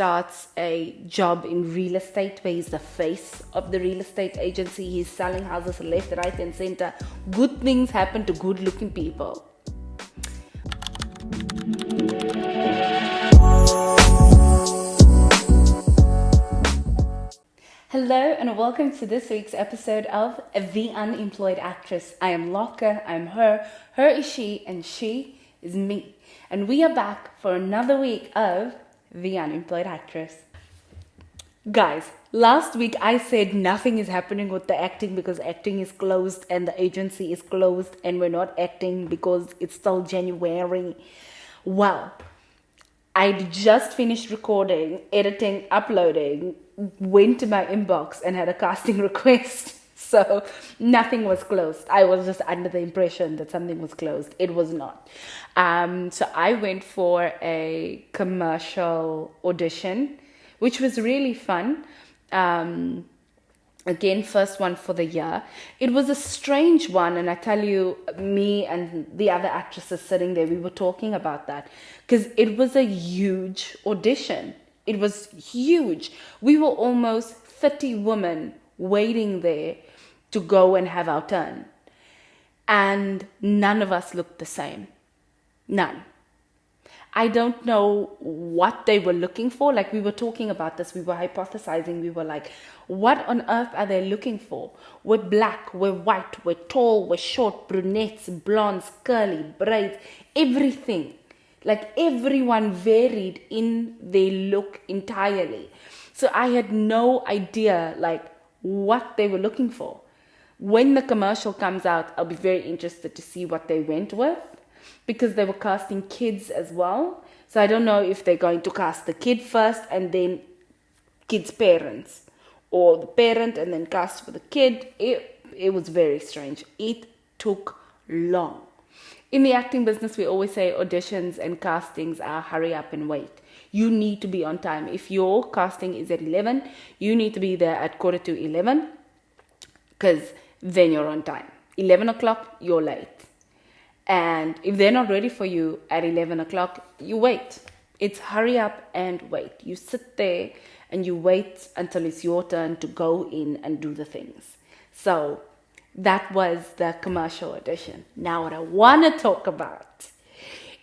starts a job in real estate where he's the face of the real estate agency. He's selling houses left, right, and center. Good things happen to good looking people. Hello and welcome to this week's episode of The Unemployed Actress. I am Lobcke, I'm her is she, and she is me. And we are back for another week of The Unemployed Actress. Guys, last week I said nothing is happening with the acting because acting is closed and the agency is closed and we're not acting because it's still January. Well, I'd just finished recording, editing, uploading, went to my inbox and had a casting request. So nothing was closed. I was just under the impression that something was closed. It was not. So I went for a commercial audition, which was really fun. Again, first one for the year. It was a strange one, and I tell you, me and the other actresses sitting there, we were talking about that because it was a huge audition. It was huge. We were almost 30 women waiting there to go and have our turn. And none of us looked the same. None. I don't know what they were looking for. Like, we were talking about this, we were hypothesizing, we were like, what on earth are they looking for? We're black, we're white, we're tall, we're short, brunettes, blondes, curly, braids, everything. Like, everyone varied in their look entirely. So I had no idea, like, what they were looking for. When the commercial comes out, I'll be very interested to see what they went with, because they were casting kids as well. So I don't know if they're going to cast the kid first and then kid's parents, or the parent and then cast for the kid. It was very strange. It took long. In the acting business, we always say auditions and castings are hurry up and wait. You need to be on time. If your casting is at 11, you need to be there at 11:15, because then you're on time. 11 o'clock, you're late. And if they're not ready for you at 11 o'clock, you wait. It's hurry up and wait. You sit there and you wait until it's your turn to go in and do the things. So that was the commercial audition. Now what I want to talk about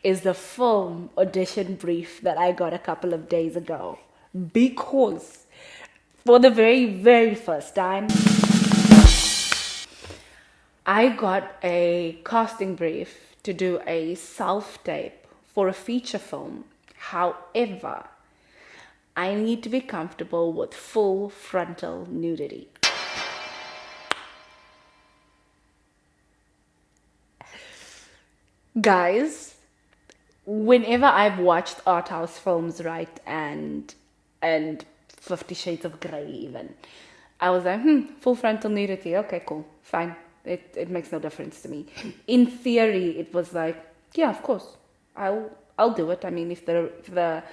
is the film audition brief that I got a couple of days ago. Because for the very, very first time, I got a casting brief to do a self-tape for a feature film. However, I need to be comfortable with full frontal nudity. Guys, whenever I've watched art house films, right, and 50 Shades of Grey even, I was like, full frontal nudity, okay, cool, fine. It makes no difference to me. In theory, it was like, yeah, of course, I'll do it. I mean, if the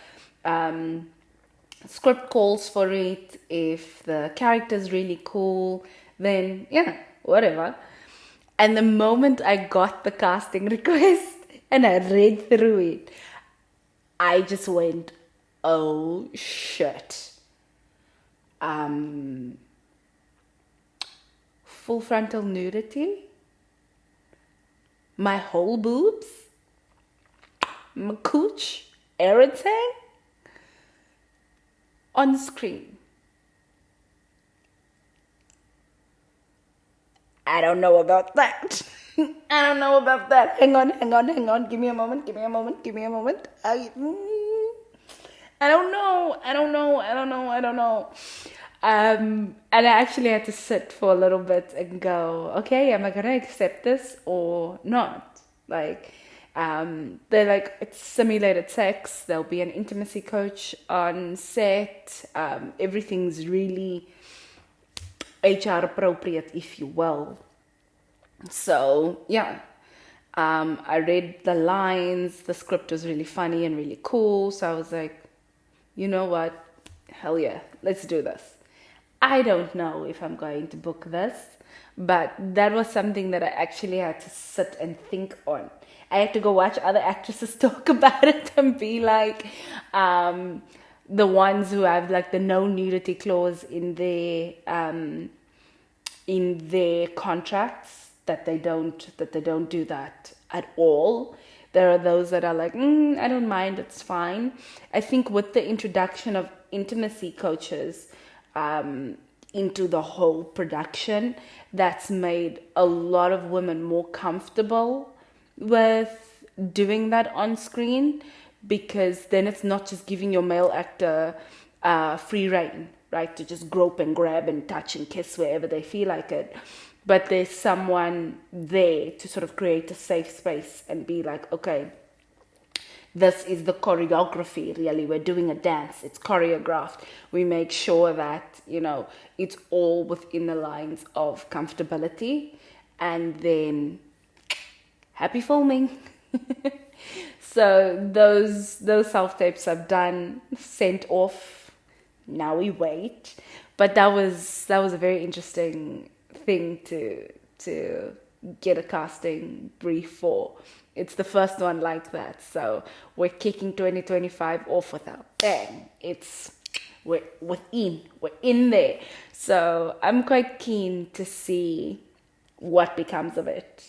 script calls for it, if the character's really cool, then yeah, whatever. And the moment I got the casting request and I read through it, I just went, oh shit. Full frontal nudity, my whole boobs, my cooch, everything on screen. I don't know about that. I don't know about that. Hang on. Give me a moment. I don't know. And I actually had to sit for a little bit and go, okay, am I going to accept this or not? Like, they're like, it's simulated sex. There'll be an intimacy coach on set. Everything's really HR appropriate, if you will. So, yeah. I read the lines. The script was really funny and really cool. So I was like, you know what? Hell yeah, let's do this. I don't know if I'm going to book this, but that was something that I actually had to sit and think on. I had to go watch other actresses talk about it and be like, the ones who have like the no nudity clause in their contracts, that they don't do that at all. There are those that are like, I don't mind, it's fine. I think with the introduction of intimacy coaches into the whole production, that's made a lot of women more comfortable with doing that on screen, because then it's not just giving your male actor free reign, right, to just grope and grab and touch and kiss wherever they feel like it. But there's someone there to sort of create a safe space and be like, okay, this is the choreography, really. We're doing a dance, it's choreographed. We make sure that, it's all within the lines of comfortability, and then happy filming. So those self-tapes I've done, sent off. Now we wait. But that was a very interesting thing to get a casting brief for. It's the first one like that. So we're kicking 2025 off with a bang. We're in there. So I'm quite keen to see what becomes of it.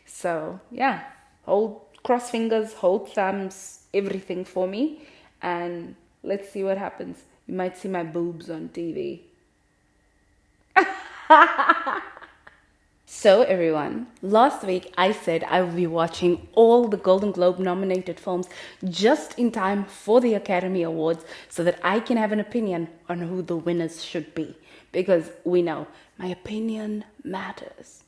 So yeah, cross fingers, hold thumbs, everything for me, and let's see what happens. You might see my boobs on TV. So everyone, last week I said I will be watching all the Golden Globe nominated films just in time for the Academy Awards so that I can have an opinion on who the winners should be. Because we know my opinion matters.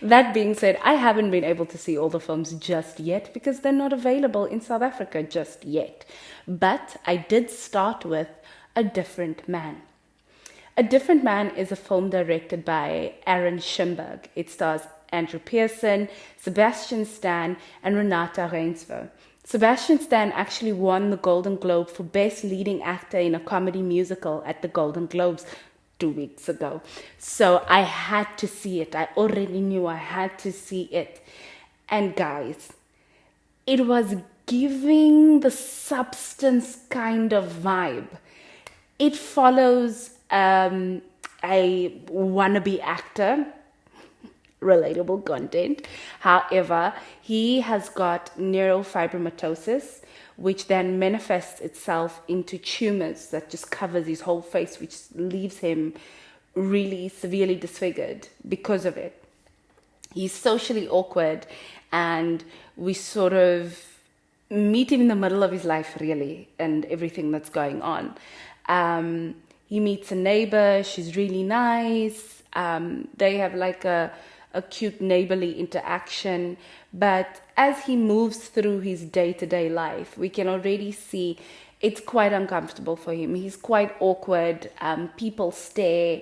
That being said, I haven't been able to see all the films just yet because they're not available in South Africa just yet. But I did start with A Different Man. A Different Man is a film directed by Aaron Schimberg. It stars Andrew Pearson, Sebastian Stan, and Renata Reinsve. Sebastian Stan actually won the Golden Globe for Best Leading Actor in a Comedy Musical at the Golden Globes 2 weeks ago. So I had to see it. I already knew I had to see it. And guys, it was giving the Substance kind of vibe. It follows a wannabe actor, relatable content. However, he has got neurofibromatosis, which then manifests itself into tumors that just covers his whole face, which leaves him really severely disfigured because of it. He's socially awkward, and we sort of meet him in the middle of his life, really, and everything that's going on. He meets a neighbor. She's really nice. They have like a cute neighborly interaction. But as he moves through his day-to-day life, we can already see it's quite uncomfortable for him. He's quite awkward. People stare.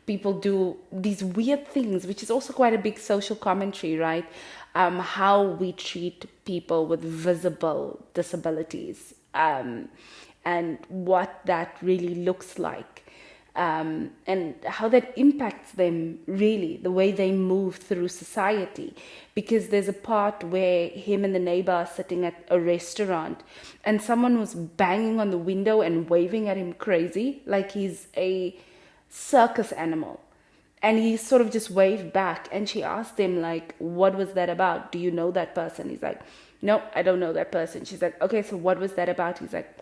People do these weird things, which is also quite a big social commentary, right? How we treat people with visible disabilities. And what that really looks like, and how that impacts them, really, the way they move through society. Because there's a part where him and the neighbor are sitting at a restaurant, and someone was banging on the window and waving at him crazy, like he's a circus animal. And he sort of just waved back, and she asked him, like, what was that about? Do you know that person? He's like, no, I don't know that person. She's like, okay, so what was that about? He's like,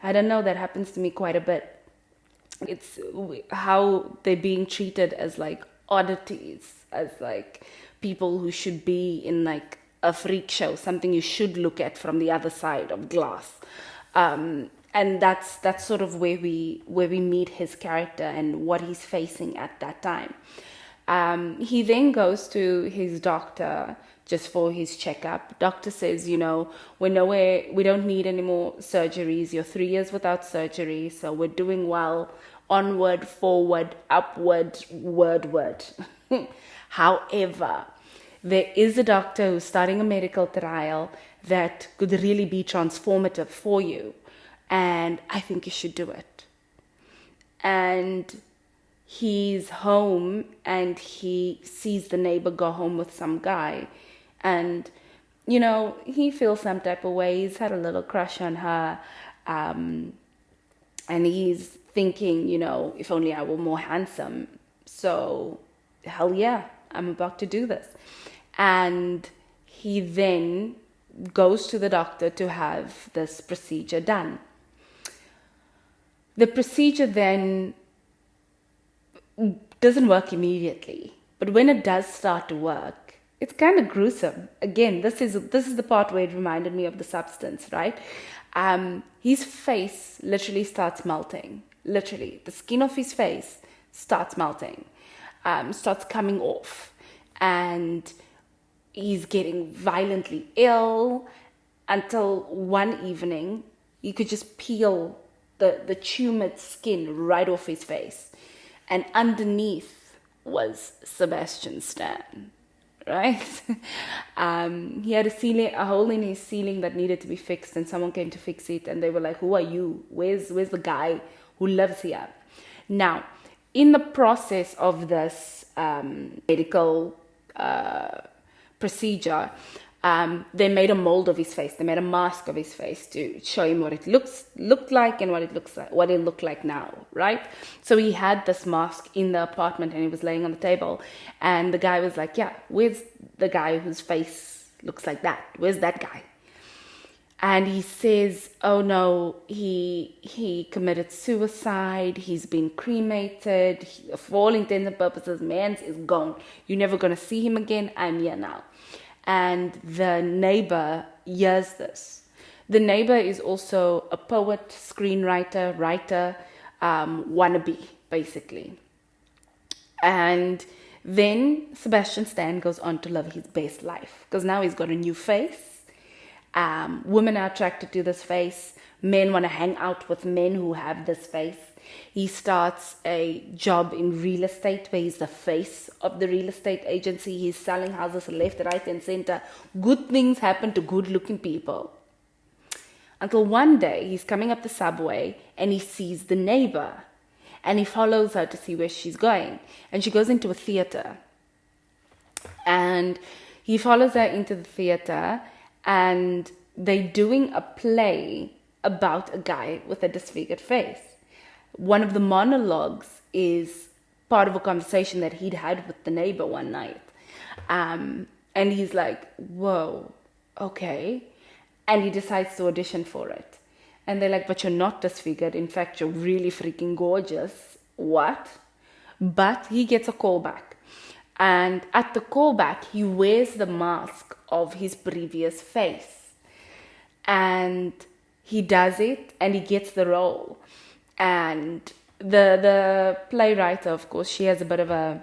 I don't know, that happens to me quite a bit. It's how they're being treated as like oddities, as like people who should be in like a freak show, something you should look at from the other side of glass. And that's sort of where we meet his character and what he's facing at that time. He then goes to his doctor just for his checkup. Doctor says, we don't need any more surgeries. You're 3 years without surgery, so we're doing well. Onward, forward, upward, word. However, there is a doctor who's starting a medical trial that could really be transformative for you, and I think you should do it. And he's home, and he sees the neighbor go home with some guy, and he feels some type of way. He's had a little crush on her, And he's thinking, if only I were more handsome. So, hell yeah, I'm about to do this. And he then goes to the doctor to have this procedure done. The procedure then doesn't work immediately, but when it does start to work, it's kind of gruesome. Again, this is the part where it reminded me of The Substance, right? His face literally starts melting. Literally, the skin of his face starts melting, starts coming off, and he's getting violently ill until one evening you could just peel the tumoured skin right off his face, and underneath was Sebastian Stan, right? He had a hole in his ceiling that needed to be fixed, and someone came to fix it, and they were like, "Who are you? Where's the guy who lives here?" Now, in the process of this medical procedure, they made a mold of his face. They made a mask of his face to show him what it looked like and what it looked like now, right? So he had this mask in the apartment, and he was laying on the table, and the guy was like, "Yeah, where's the guy whose face looks like that? Where's that guy?" And he says, "Oh no, he committed suicide. He's been cremated. For all intents and purposes, man is gone. You're never gonna see him again. I'm here now." And the neighbor hears this. The neighbor is also a poet, screenwriter, writer, wannabe, basically. And then Sebastian Stan goes on to live his best life, because now he's got a new face. Women are attracted to this face. Men want to hang out with men who have this face. He starts a job in real estate where he's the face of the real estate agency. He's selling houses left, right, and center. Good things happen to good-looking people. Until one day, he's coming up the subway and he sees the neighbor. And he follows her to see where she's going. And she goes into a theater. And he follows her into the theater, and they're doing a play about a guy with a disfigured face. One of the monologues is part of a conversation that he'd had with the neighbor one night. And he's like, "Whoa, okay." And he decides to audition for it. And they're like, "But you're not disfigured. In fact, you're really freaking gorgeous." What? But he gets a call back. And at the callback, he wears the mask of his previous face. And he does it, and he gets the role. And the playwright, of course, she has a bit of a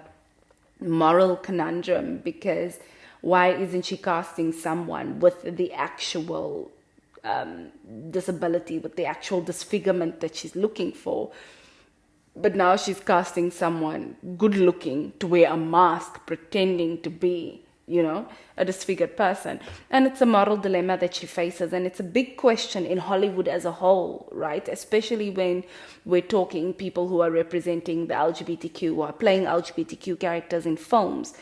moral conundrum, because why isn't she casting someone with the actual disability, with the actual disfigurement that she's looking for? But now she's casting someone good looking to wear a mask, pretending to be, a disfigured person. And it's a moral dilemma that she faces. And it's a big question in Hollywood as a whole, right? Especially when we're talking people who are representing the LGBTQ, or playing LGBTQ characters in films,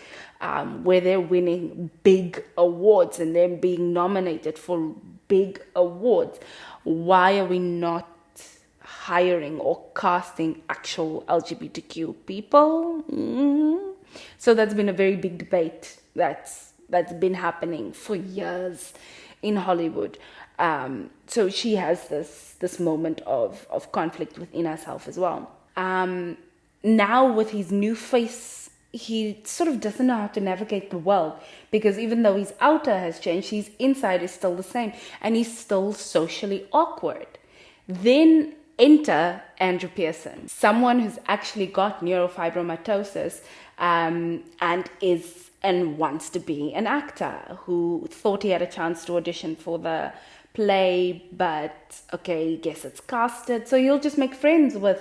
where they're winning big awards and they're being nominated for big awards. Why are we not hiring or casting actual LGBTQ people? So that's been a very big debate that's been happening for years in Hollywood. So she has this moment of conflict within herself as well. Now with his new face, he sort of doesn't know how to navigate the world, because even though his outer has changed, his inside is still the same, and he's still socially awkward. Then enter Andrew Pearson, someone who's actually got neurofibromatosis, and wants to be an actor, who thought he had a chance to audition for the play, but okay, guess it's casted, so he'll just make friends with,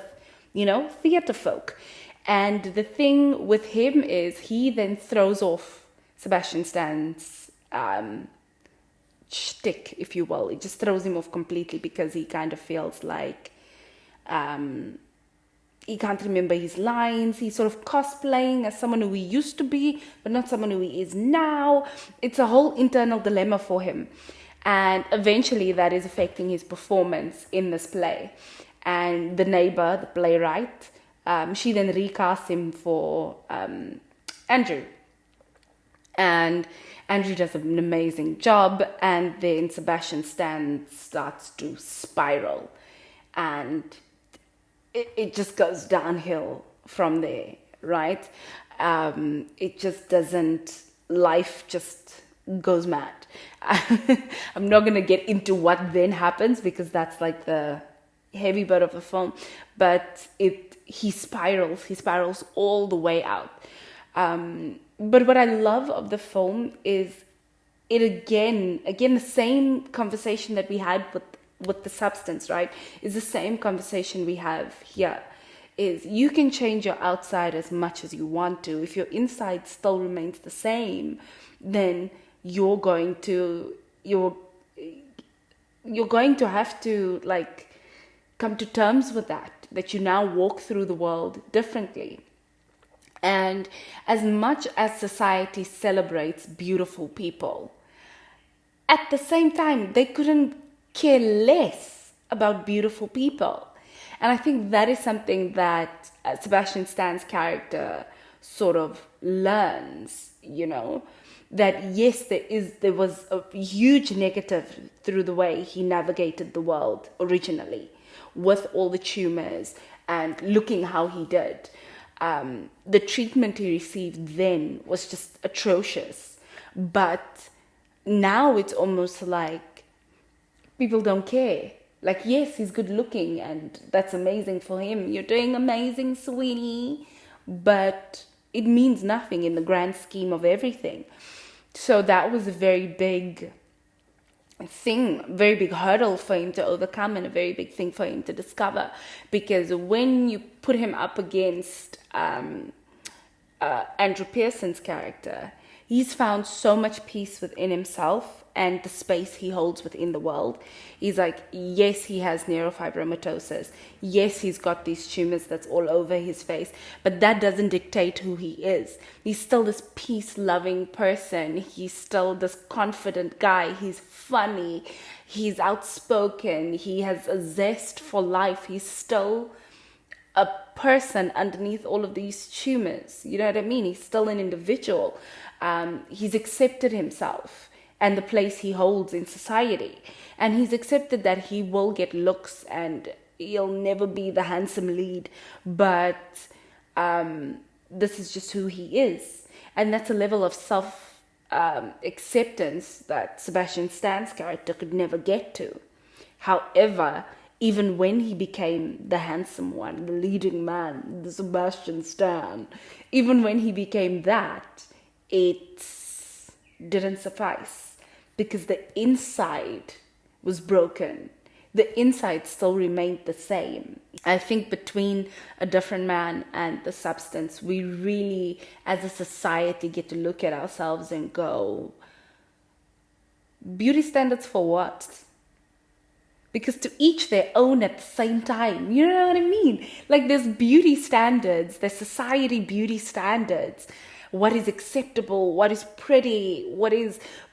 theater folk. And the thing with him is he then throws off Sebastian Stan's shtick, if you will. It just throws him off completely, because he kind of feels like he can't remember his lines. He's sort of cosplaying as someone who he used to be, but not someone who he is now. It's a whole internal dilemma for him. And eventually that is affecting his performance in this play. And the neighbor, the playwright, she then recasts him for Andrew. And Andrew does an amazing job, and then Sebastian Stan starts to spiral. And it just goes downhill from there, right? It just doesn't, life just goes mad. I'm not going to get into what then happens because that's like the heavy bit of the film, but he spirals all the way out. But what I love of the film is it again the same conversation that we had with the substance, right? Is the same conversation we have here. Is you can change your outside as much as you want to. If your inside still remains the same, then you're going to have to like come to terms with that you now walk through the world differently. And as much as society celebrates beautiful people, at the same time, they couldn't care less about beautiful people. And I think that is something that Sebastian Stan's character sort of learns, that yes, there was a huge negative through the way he navigated the world originally with all the tumors and looking how he did. The treatment he received then was just atrocious. But now it's almost like people don't care. Like, yes, he's good looking and that's amazing for him. You're doing amazing, sweetie. But it means nothing in the grand scheme of everything. So that was a very big thing, very big hurdle for him to overcome and a very big thing for him to discover. Because when you put him up against Andrew Pearson's character, he's found so much peace within himself and the space he holds within the world. He's like, yes, he has neurofibromatosis. Yes, he's got these tumors that's all over his face, but that doesn't dictate who he is. He's still this peace-loving person. He's still this confident guy. He's funny. He's outspoken. He has a zest for life. He's still a person underneath all of these tumors. You know what I mean? He's still an individual. He's accepted himself and the place he holds in society. And he's accepted that he will get looks and he'll never be the handsome lead. But this is just who he is. And that's a level of self-acceptance that Sebastian Stan's character could never get to. However, even when he became the handsome one, the leading man, the Sebastian Stan, even when he became that, it didn't suffice because the inside was broken. The inside still remained the same. I think between A Different Man and The Substance, we really, as a society, get to look at ourselves and go, beauty standards for what? Because to each their own at the same time. You know what I mean? Like there's beauty standards, there's society beauty standards. What is acceptable, what is pretty,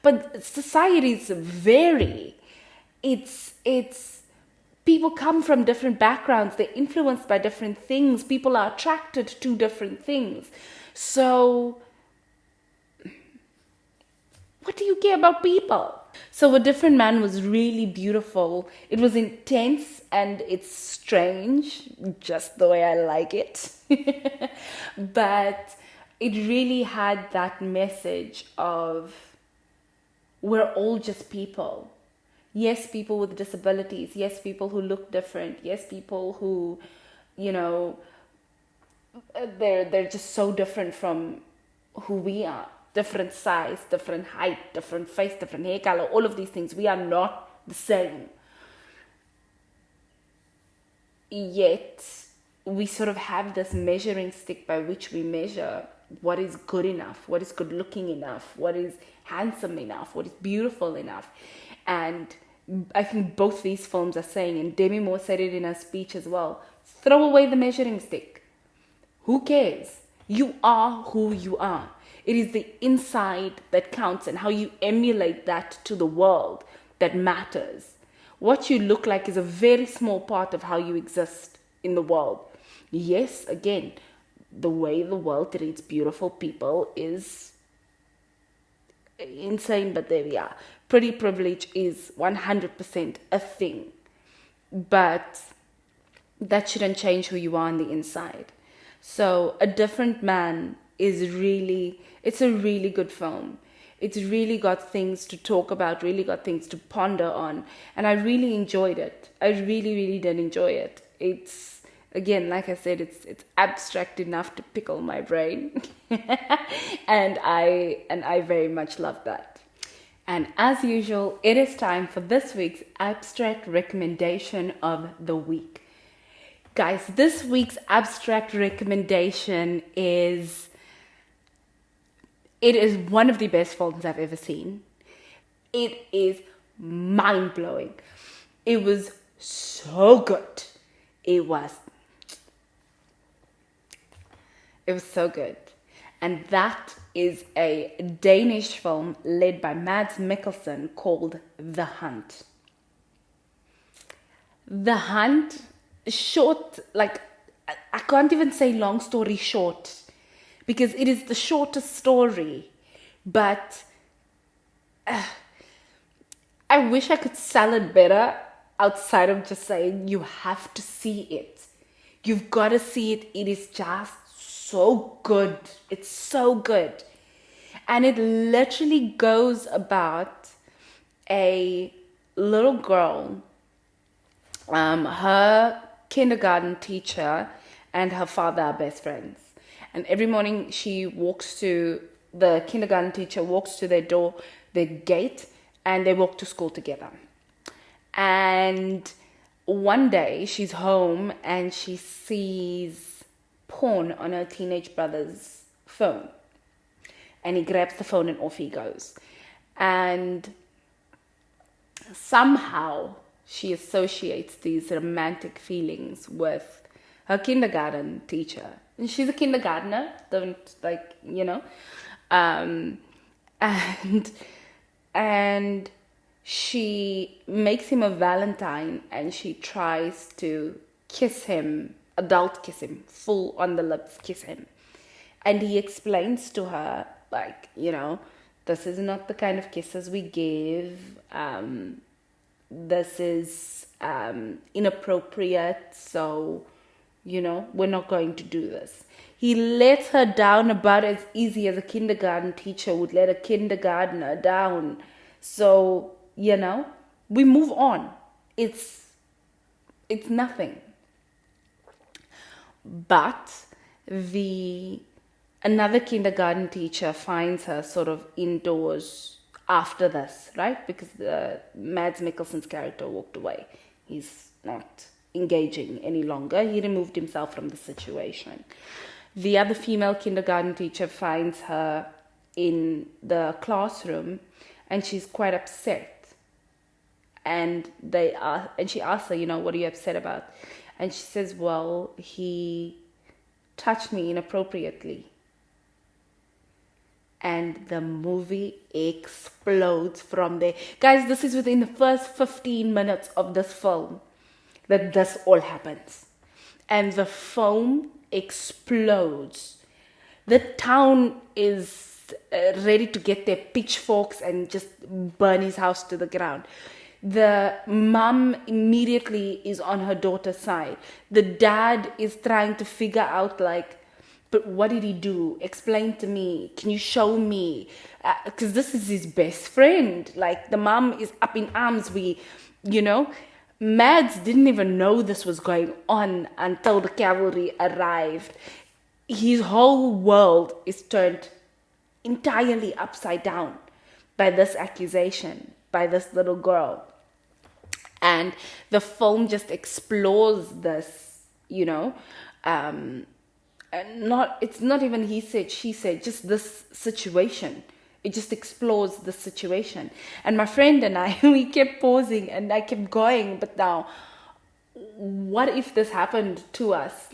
but societies vary. It's people come from different backgrounds, they're influenced by different things, people are attracted to different things. So what do you care about people? So A Different Man was really beautiful. It was intense and it's strange, just the way I like it. But it really had that message of we're all just people. Yes, people with disabilities. Yes, people who look different. Yes, people who, they're just so different from who we are. Different size, different height, different face, different hair color, all of these things. We are not the same. Yet, we sort of have this measuring stick by which we measure what is good enough, what is good looking enough, what is handsome enough, what is beautiful enough. And I think both these films are saying, and Demi Moore said it in her speech as well, throw away the measuring stick. Who cares? You are who you are. It is the inside that counts and how you emulate that to the world that matters. What you look like is a very small part of how you exist in the world. Yes, again, the way the world treats beautiful people is insane, but there we are. Pretty privilege is 100% a thing, but that shouldn't change who you are on the inside. So A Different Man is really, it's a really good film. It's really got things to talk about, really got things to ponder on, and I really enjoyed it. I really, really did enjoy it. It's, again, like I said, it's abstract enough to pickle my brain, and I very much love that. And as usual, it is time for this week's abstract recommendation of the week. Guys, this week's abstract recommendation is, it is one of the best films I've ever seen. It is mind-blowing. It was so good. It was so good. And that is a Danish film led by Mads Mikkelsen called The Hunt. The Hunt, short, like, I can't even say long story short, because it is the shortest story, but I wish I could sell it better outside of just saying you have to see it. You've got to see it. It is just so good. It's so good. And it literally goes about a little girl, her kindergarten teacher and her father are best friends. And every morning the kindergarten teacher walks to their door, their gate, and they walk to school together. And one day she's home and she sees porn on her teenage brother's phone. And he grabs the phone and off he goes. And somehow she associates these romantic feelings with her kindergarten teacher. And she's a kindergartner, and she makes him a Valentine and she tries to kiss him, adult kiss him, full on the lips kiss him. And he explains to her, this is not the kind of kisses we give. This is inappropriate, so, we're not going to do this. He lets her down about as easy as a kindergarten teacher would let a kindergartner down. So, we move on. It's nothing. But another kindergarten teacher finds her sort of indoors after this, right? Because Mads Mikkelsen's character walked away. He's not engaging any longer. He removed himself from the situation. The other female kindergarten teacher finds her in the classroom and she's quite upset. And she asks her, what are you upset about? And she says, well, he touched me inappropriately. And the movie explodes from there. Guys, this is within the first 15 minutes of this film that this all happens. And the film explodes. The town is ready to get their pitchforks and just burn his house to the ground. The mom immediately is on her daughter's side. The dad is trying to figure out, but what did he do? Explain to me. Can you show me? Because this is his best friend. The mom is up in arms. Mads didn't even know this was going on until the cavalry arrived. His whole world is turned entirely upside down by this accusation, by this little girl. And the film just explores this, and it's not even he said, she said, just this situation. It just explores the situation. And my friend and I, we kept pausing and I kept going, but now, what if this happened to us?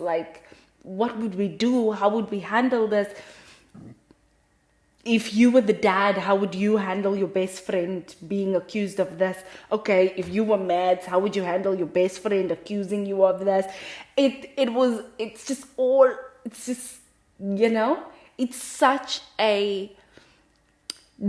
What would we do? How would we handle this? if you were the dad, how would you handle your best friend being accused of this? Okay, if you were Mads, how would you handle your best friend accusing you of this? It's just, it's such a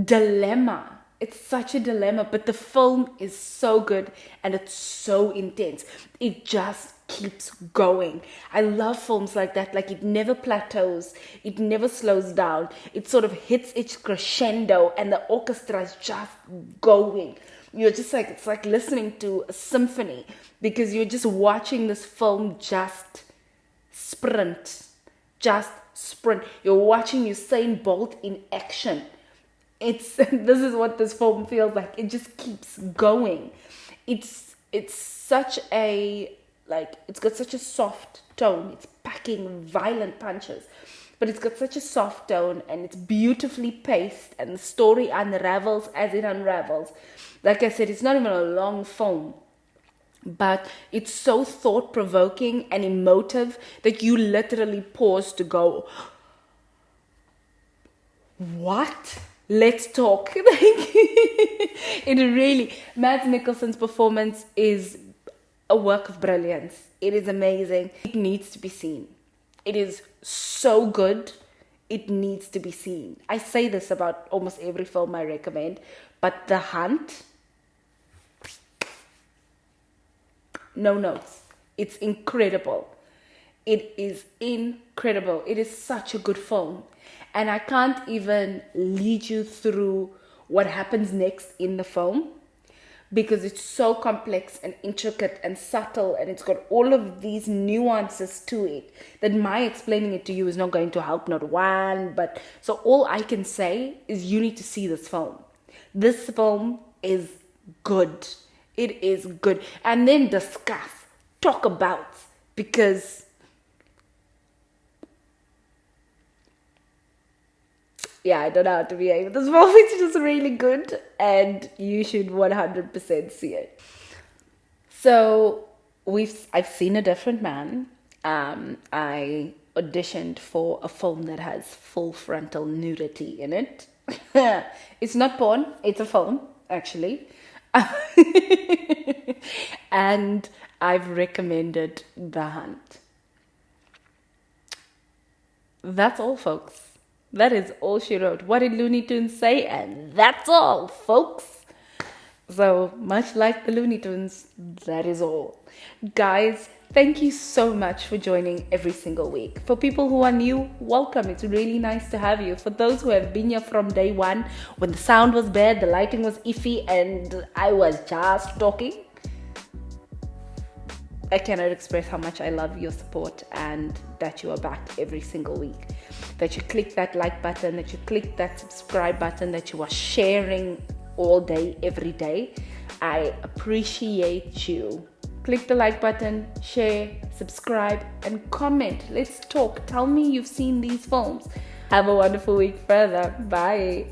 dilemma. It's such a dilemma, but the film is so good and it's so intense. It just keeps going. I love films like that. Like, it never plateaus, it never slows down. It sort of hits its crescendo and the orchestra is just going. You're just like, it's like listening to a symphony, because you're just watching this film just sprint. You're watching Usain Bolt in action. This is what this film feels like. It just keeps going. It's such a, like, it's got such a soft tone. It's packing violent punches, but it's got such a soft tone, and it's beautifully paced, and the story unravels as it unravels. Like I said, it's not even a long film, but it's so thought-provoking and emotive that you literally pause to go, what? Let's talk. It really, Mads Mikkelsen's performance is a work of brilliance. It is amazing. It needs to be seen. It is so good. It needs to be seen. I say this about almost every film I recommend, but The Hunt, no notes. It's incredible. It is incredible. It is such a good film. And I can't even lead you through what happens next in the film, because it's so complex and intricate and subtle, and it's got all of these nuances to it that my explaining it to you is not going to help, not one. But so all I can say is you need to see this film. This film is good. It is good. And then discuss, talk about, because yeah, I don't know how to behave. This film is just really good, and you should 100% see it. So I've seen A Different Man. I auditioned for a film that has full frontal nudity in it. It's not porn, it's a film, actually. And I've recommended The Hunt. That's all, folks. That is all she wrote. What did Looney Tunes say? And that's all, folks. So, much like the Looney Tunes, that is all. Guys, thank you so much for joining every single week. For people who are new, welcome. It's really nice to have you. For those who have been here from day one, when the sound was bad, the lighting was iffy, and I was just talking, I cannot express how much I love your support, and that you are back every single week. That you click that like button, that you click that subscribe button, that you are sharing all day, every day. I appreciate you. Click the like button, share, subscribe, and comment. Let's talk. Tell me you've seen these films. Have a wonderful week further. Bye.